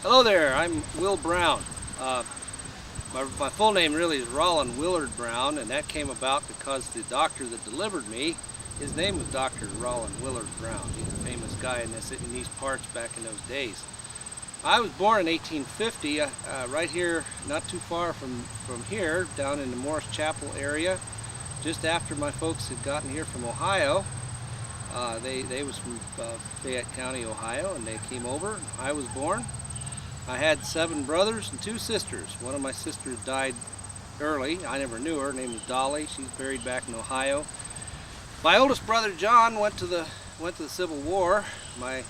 Hello there, I'm Will Brown. My full name really is Rollin Willard Brown, and that came about because the doctor that delivered me, his name was Dr. Rollin Willard Brown. He's a famous guy in these parts back in those days. I was born in 1850, right here, not too far from here, down in the Morris Chapel area, just after my folks had gotten here from Ohio. They was from Fayette County, Ohio, and they came over. I was born. I had 7 brothers and 2 sisters. One of my sisters died early. I never knew her. Her name was Dolly. She's buried back in Ohio. My oldest brother John went to the Civil War. My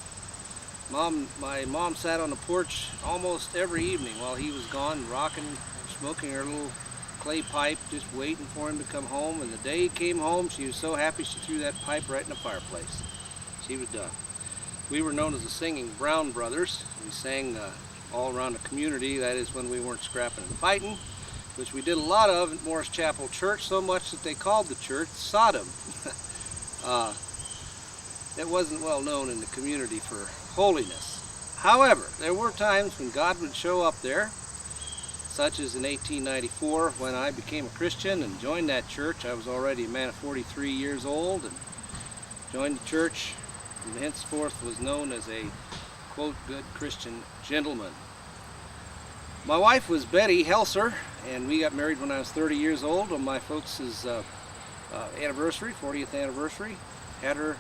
mom sat on the porch almost every evening while he was gone, rocking, smoking her little clay pipe, just waiting for him to come home. And the day he came home, she was so happy she threw that pipe right in the fireplace. She was done. We were known as the Singing Brown Brothers. We sang all around the community. That is when we weren't scrapping and fighting, which we did a lot of at Morris Chapel Church, so much that they called the church Sodom. It wasn't well known in the community for holiness. However, there were times when God would show up there, such as in 1894 when I became a Christian and joined that church. I was already a man of 43 years old and joined the church, and henceforth was known as a, quote, good Christian gentleman. My wife was Betty Helser, and we got married when I was 30 years old on my folks' anniversary, 40th anniversary. Had her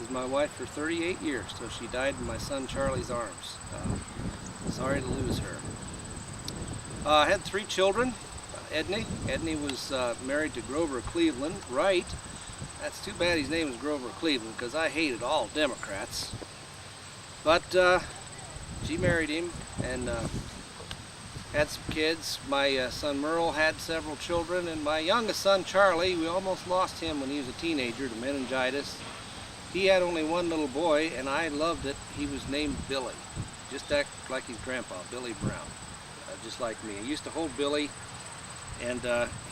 as my wife for 38 years till she died in my son Charlie's arms. Sorry to lose her. I had 3 children. Edney was married to Grover Cleveland Wright. That's too bad his name is Grover Cleveland, because I hated all Democrats. But she married him and had some kids. My son Merle had several children, and my youngest son Charlie, we almost lost him when he was a teenager to meningitis. He had only one little boy, and I loved it. He was named Billy, just act like his grandpa, Billy Brown, just like me. I used to hold Billy, and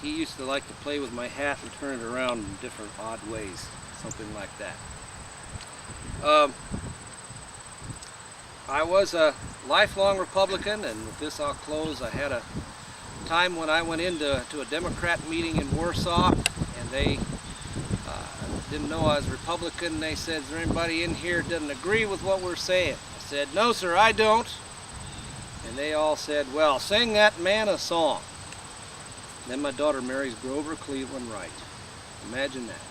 he used to like to play with my hat and turn it around in different odd ways, something like that. I was a lifelong Republican, and with this I'll close. I had a time when I went into a Democrat meeting in Warsaw, and they didn't know I was Republican, and they said, is there anybody in here that doesn't agree with what we're saying? I said, no sir, I don't. And they all said, well, sing that man a song. And then my daughter marries Grover Cleveland Wright. Imagine that.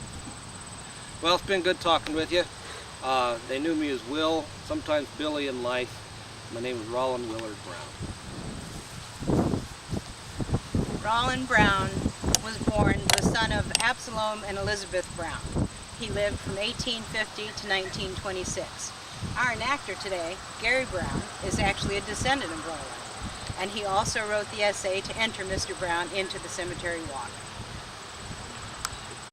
Well, it's been good talking with you. They knew me as Will, sometimes Billy in life. My name is Rollin Willard Brown. Rollin Brown was born the son of Absalom and Elizabeth Brown. He lived from 1850 to 1926. Our enactor today, Gary Brown, is actually a descendant of Rollin, and he also wrote the essay to enter Mr. Brown into the cemetery walk.